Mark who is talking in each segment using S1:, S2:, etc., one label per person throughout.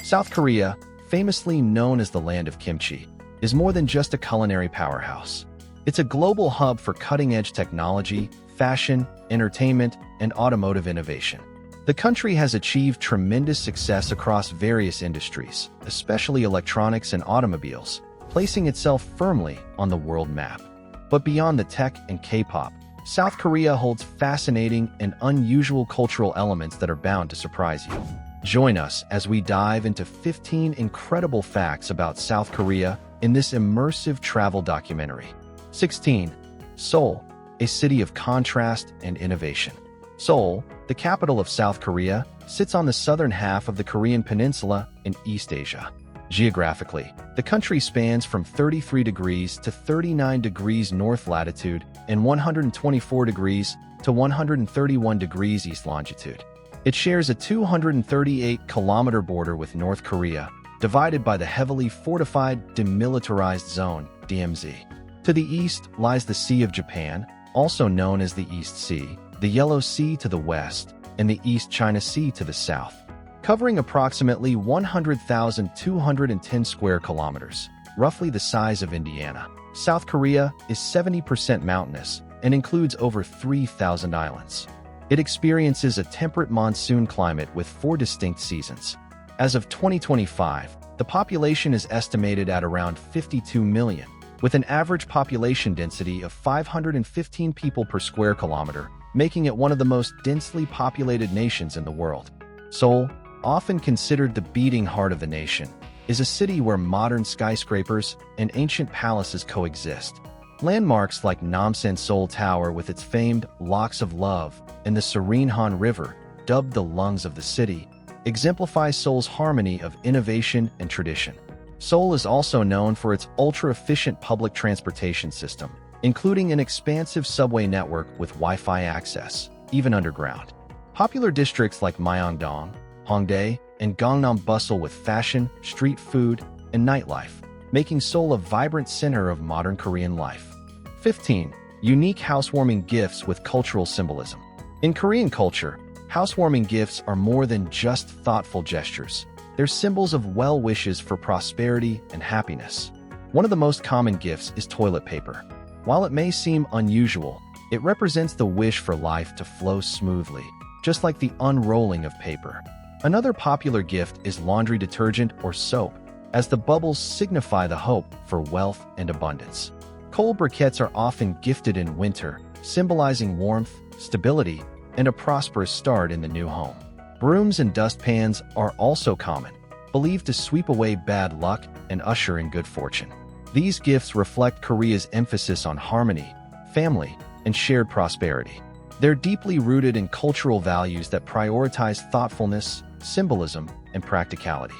S1: South Korea, famously known as the land of kimchi, is more than just a culinary powerhouse. It's a global hub for cutting-edge technology, fashion, entertainment, and automotive innovation. The country has achieved tremendous success across various industries, especially electronics and automobiles, placing itself firmly on the world map. But beyond the tech and K-pop, South Korea holds fascinating and unusual cultural elements that are bound to surprise you. Join us as we dive into 15 incredible facts about South Korea in this immersive travel documentary. 16. Seoul, a city of contrast and innovation. Seoul, the capital of South Korea, sits on the southern half of the Korean peninsula in East Asia. Geographically, the country spans from 33 degrees to 39 degrees north latitude and 124 degrees to 131 degrees east longitude. It shares a 238-kilometer border with North Korea, divided by the heavily fortified Demilitarized Zone, DMZ. To the east lies the Sea of Japan, also known as the East Sea, the Yellow Sea to the west, and the East China Sea to the south, covering approximately 100,210 square kilometers, roughly the size of Indiana. South Korea is 70% mountainous and includes over 3,000 islands. It experiences a temperate monsoon climate with 4 distinct seasons. As of 2025, the population is estimated at around 52 million, with an average population density of 515 people per square kilometer, making it one of the most densely populated nations in the world. Seoul, often considered the beating heart of the nation, is a city where modern skyscrapers and ancient palaces coexist. Landmarks like Namsan Seoul Tower with its famed Locks of Love and the Serene River, dubbed the lungs of the city, exemplify Seoul's harmony of innovation and tradition. Seoul is also known for its ultra-efficient public transportation system, including an expansive subway network with Wi-Fi access, even underground. Popular districts like Myeongdong, Hongdae, and Gangnam bustle with fashion, street food, and nightlife, making Seoul a vibrant center of modern Korean life. 15. Unique housewarming gifts with cultural symbolism. In Korean culture, housewarming gifts are more than just thoughtful gestures. They're symbols of well wishes for prosperity and happiness. One of the most common gifts is toilet paper. While it may seem unusual, it represents the wish for life to flow smoothly, just like the unrolling of paper. Another popular gift is laundry detergent or soap, as the bubbles signify the hope for wealth and abundance. Coal briquettes are often gifted in winter, symbolizing warmth, stability, and a prosperous start in the new home. Brooms and dustpans are also common, believed to sweep away bad luck and usher in good fortune. These gifts reflect Korea's emphasis on harmony, family, and shared prosperity. They're deeply rooted in cultural values that prioritize thoughtfulness, symbolism, and practicality.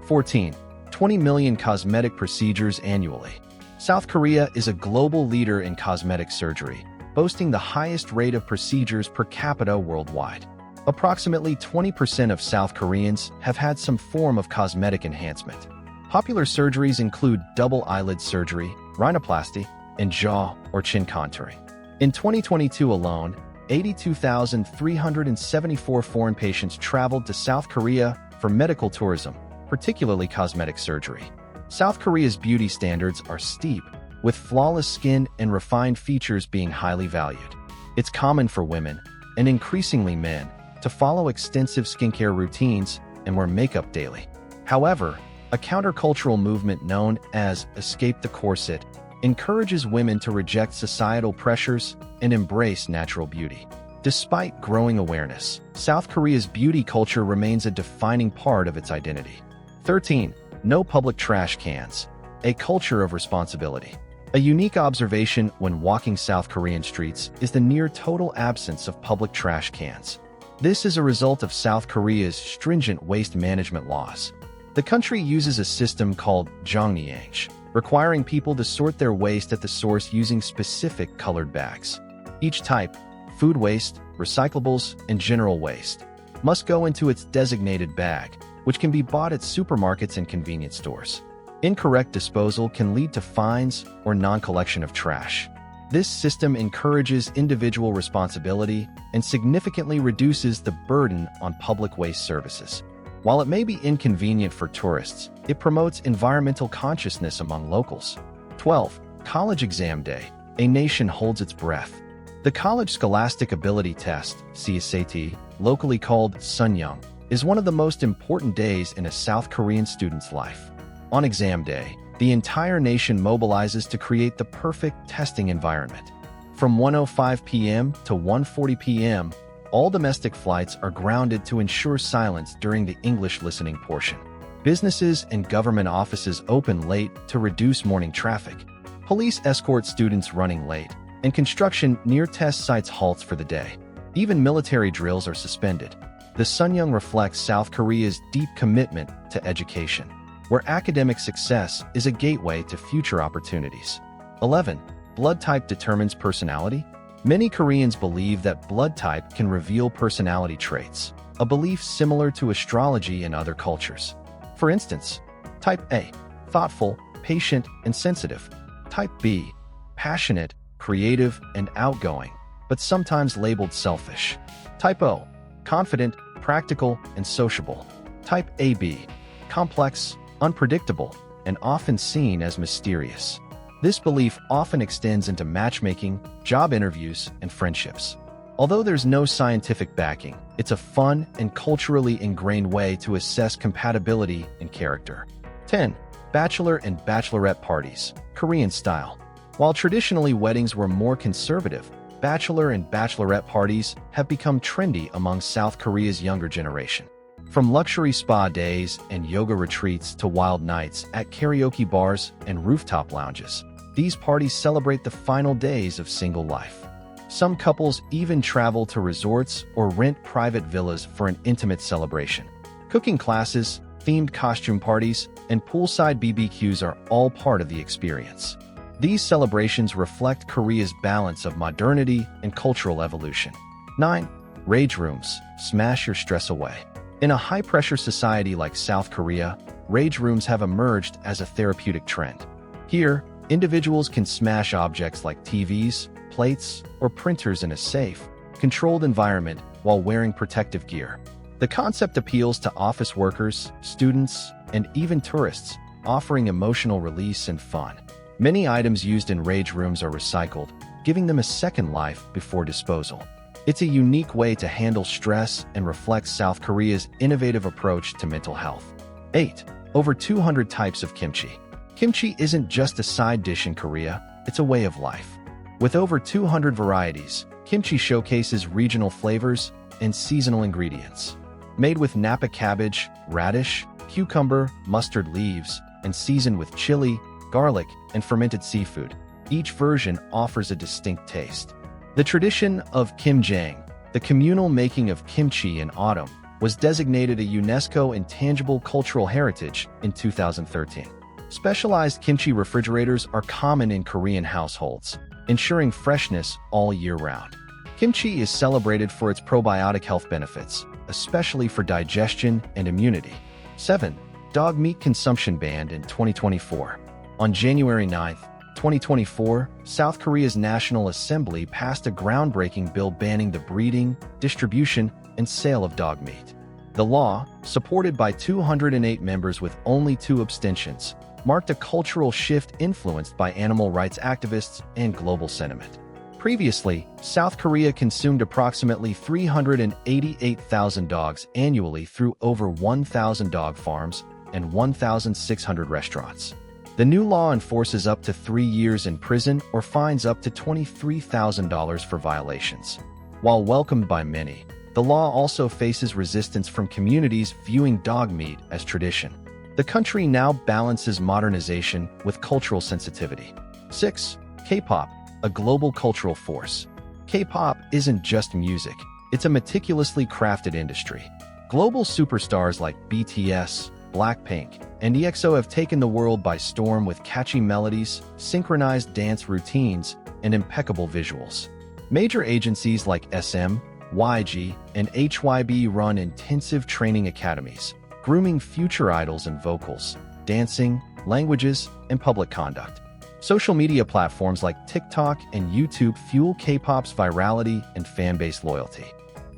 S1: 14. 20 million cosmetic procedures annually. South Korea is a global leader in cosmetic surgery, boasting the highest rate of procedures per capita worldwide. Approximately 20% of South Koreans have had some form of cosmetic enhancement. Popular surgeries include double eyelid surgery, rhinoplasty, and jaw or chin contouring. In 2022 alone, 82,374 foreign patients traveled to South Korea for medical tourism, particularly cosmetic surgery. South Korea's beauty standards are steep, with flawless skin and refined features being highly valued. It's common for women, and increasingly men, to follow extensive skincare routines and wear makeup daily. However, a countercultural movement known as Escape the Corset encourages women to reject societal pressures and embrace natural beauty. Despite growing awareness, South Korea's beauty culture remains a defining part of its identity. 13. No public trash cans. A culture of responsibility. A unique observation when walking South Korean streets is the near total absence of public trash cans. This is a result of South Korea's stringent waste management laws. The country uses a system called Jongnyeong, requiring people to sort their waste at the source using specific colored bags. Each type, food waste, recyclables, and general waste, must go into its designated bag, which can be bought at supermarkets and convenience stores. Incorrect disposal can lead to fines or non-collection of trash. This system encourages individual responsibility and significantly reduces the burden on public waste services. While it may be inconvenient for tourists, it promotes environmental consciousness among locals. 12. College Exam Day. A nation holds its breath. The College Scholastic Ability Test, CSAT, locally called Sunyoung, is one of the most important days in a South Korean student's life. On exam day, the entire nation mobilizes to create the perfect testing environment. From 1:05 p.m. to 1:40 p.m., all domestic flights are grounded to ensure silence during the English listening portion. Businesses and government offices open late to reduce morning traffic. Police escort students running late, and construction near test sites halts for the day. Even military drills are suspended. The Sunyoung reflects South Korea's deep commitment to education, where academic success is a gateway to future opportunities. 11. Blood type determines personality? Many Koreans believe that blood type can reveal personality traits, a belief similar to astrology in other cultures. For instance, Type A, thoughtful, patient, and sensitive. Type B, passionate, creative, and outgoing, but sometimes labeled selfish. Type O, confident, practical, and sociable. Type AB, complex, unpredictable, and often seen as mysterious. This belief often extends into matchmaking, job interviews, and friendships. Although there's no scientific backing, it's a fun and culturally ingrained way to assess compatibility and character. 10. Bachelor and bachelorette parties, Korean style. While traditionally weddings were more conservative, bachelor and bachelorette parties have become trendy among South Korea's younger generation. From luxury spa days and yoga retreats to wild nights at karaoke bars and rooftop lounges, these parties celebrate the final days of single life. Some couples even travel to resorts or rent private villas for an intimate celebration. Cooking classes, themed costume parties, and poolside BBQs are all part of the experience. These celebrations reflect Korea's balance of modernity and cultural evolution. 9. Rage rooms, smash your stress away. In a high-pressure society like South Korea, rage rooms have emerged as a therapeutic trend. Here, individuals can smash objects like TVs, plates, or printers in a safe, controlled environment while wearing protective gear. The concept appeals to office workers, students, and even tourists, offering emotional release and fun. Many items used in rage rooms are recycled, giving them a second life before disposal. It's a unique way to handle stress and reflects South Korea's innovative approach to mental health. 8. Over 200 types of kimchi. Kimchi isn't just a side dish in Korea, it's a way of life. With over 200 varieties, kimchi showcases regional flavors and seasonal ingredients. Made with Napa cabbage, radish, cucumber, mustard leaves, and seasoned with chili, garlic, and fermented seafood, each version offers a distinct taste. The tradition of kimjang, the communal making of kimchi in autumn, was designated a UNESCO Intangible Cultural Heritage in 2013. Specialized kimchi refrigerators are common in Korean households, ensuring freshness all year round. Kimchi is celebrated for its probiotic health benefits, especially for digestion and immunity. 7. Dog meat consumption banned in 2024. On January 9, 2024, South Korea's National Assembly passed a groundbreaking bill banning the breeding, distribution, and sale of dog meat. The law, supported by 208 members with only 2 abstentions, marked a cultural shift influenced by animal rights activists and global sentiment. Previously, South Korea consumed approximately 388,000 dogs annually through over 1,000 dog farms and 1,600 restaurants. The new law enforces up to 3 years in prison or fines up to $23,000 for violations. While welcomed by many, the law also faces resistance from communities viewing dog meat as tradition. The country now balances modernization with cultural sensitivity. 6. K-pop, a global cultural force. K-pop isn't just music, it's a meticulously crafted industry. Global superstars like BTS, Blackpink, and EXO have taken the world by storm with catchy melodies, synchronized dance routines, and impeccable visuals. Major agencies like SM, YG, and HYB run intensive training academies, grooming future idols in vocals, dancing, languages, and public conduct. Social media platforms like TikTok and YouTube fuel K-pop's virality and fan-base loyalty.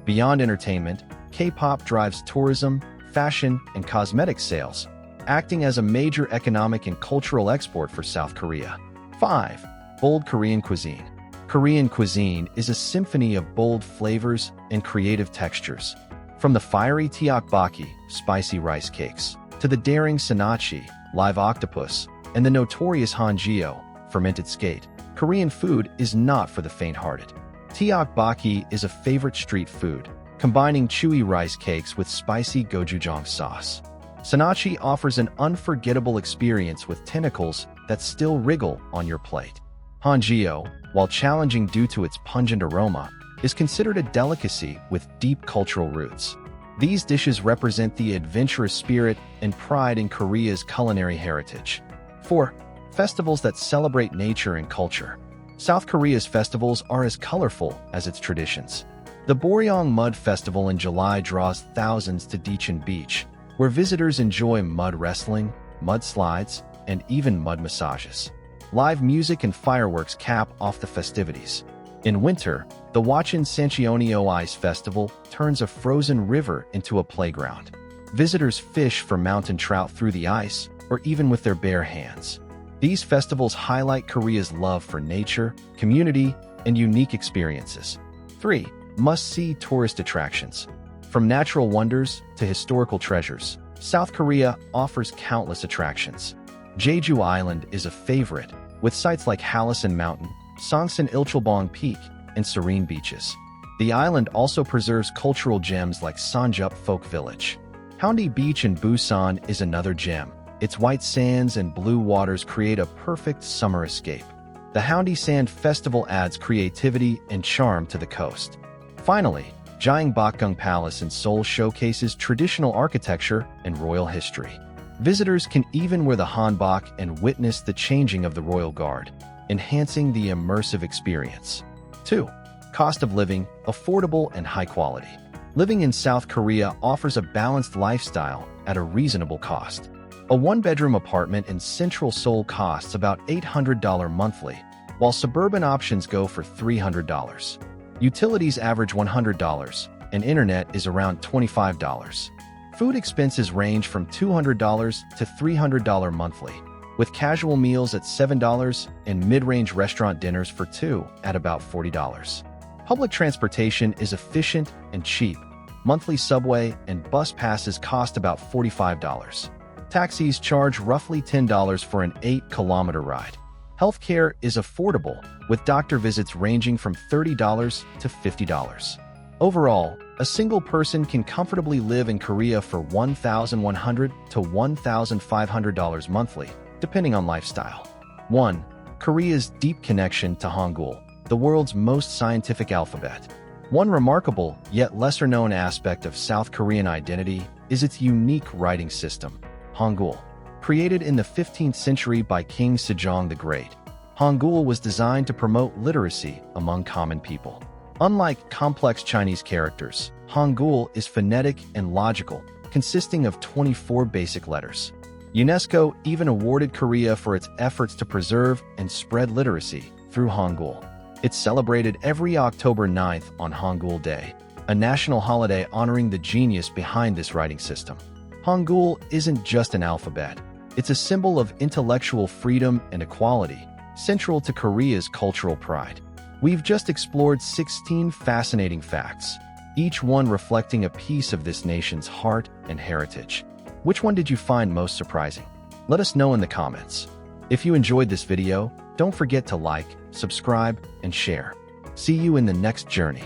S1: Beyond entertainment, K-pop drives tourism, fashion, and cosmetic sales, acting as a major economic and cultural export for South Korea. 5. Bold Korean cuisine. Korean cuisine is a symphony of bold flavors and creative textures. From the fiery tteokbokki, spicy rice cakes, to the daring senachi, live octopus, and the notorious hanjeo, fermented skate, Korean food is not for the faint-hearted. Tteokbokki is a favorite street food, combining chewy rice cakes with spicy gochujang sauce. Senachi offers an unforgettable experience with tentacles that still wriggle on your plate. Hanjeo, while challenging due to its pungent aroma, is considered a delicacy with deep cultural roots. These dishes represent the adventurous spirit and pride in Korea's culinary heritage. 4. Festivals that celebrate nature and culture. South Korea's festivals are as colorful as its traditions. The Boryong Mud Festival in July draws thousands to Daecheon Beach, where visitors enjoy mud wrestling, mud slides, and even mud massages. Live music and fireworks cap off the festivities. In winter, the Hwacheon Sancheoneo Ice Festival turns a frozen river into a playground. Visitors fish for mountain trout through the ice, or even with their bare hands. These festivals highlight Korea's love for nature, community, and unique experiences. 3. Must-see tourist attractions. From natural wonders to historical treasures, South Korea offers countless attractions. Jeju Island is a favorite, with sites like Hallison Mountain, Songsan Ilchulbong Peak, and serene beaches. The island also preserves cultural gems like Sanjup Folk Village. Haeundae Beach in Busan is another gem. Its white sands and blue waters create a perfect summer escape. The Haeundae Sand Festival adds creativity and charm to the coast. Finally, Gyeongbokgung Palace in Seoul showcases traditional architecture and royal history. Visitors can even wear the hanbok and witness the changing of the royal guard, enhancing the immersive experience. 2. Cost of living, affordable and high quality. Living in South Korea offers a balanced lifestyle at a reasonable cost. A one-bedroom apartment in central Seoul costs about $800 monthly, while suburban options go for $300. Utilities average $100, and internet is around $25. Food expenses range from $200 to $300 monthly, with casual meals at $7 and mid-range restaurant dinners for two at about $40. Public transportation is efficient and cheap. Monthly subway and bus passes cost about $45. Taxis charge roughly $10 for an 8-kilometer ride. Healthcare is affordable, with doctor visits ranging from $30 to $50. Overall, a single person can comfortably live in Korea for $1,100 to $1,500 monthly, depending on lifestyle. 1. Korea's deep connection to Hangul, the world's most scientific alphabet. One remarkable, yet lesser-known aspect of South Korean identity is its unique writing system, Hangul. Created in the 15th century by King Sejong the Great, Hangul was designed to promote literacy among common people. Unlike complex Chinese characters, Hangul is phonetic and logical, consisting of 24 basic letters. UNESCO even awarded Korea for its efforts to preserve and spread literacy through Hangul. It's celebrated every October 9th on Hangul Day, a national holiday honoring the genius behind this writing system. Hangul isn't just an alphabet. It's a symbol of intellectual freedom and equality, central to Korea's cultural pride. We've just explored 16 fascinating facts, each one reflecting a piece of this nation's heart and heritage. Which one did you find most surprising? Let us know in the comments. If you enjoyed this video, don't forget to like, subscribe, and share. See you in the next journey.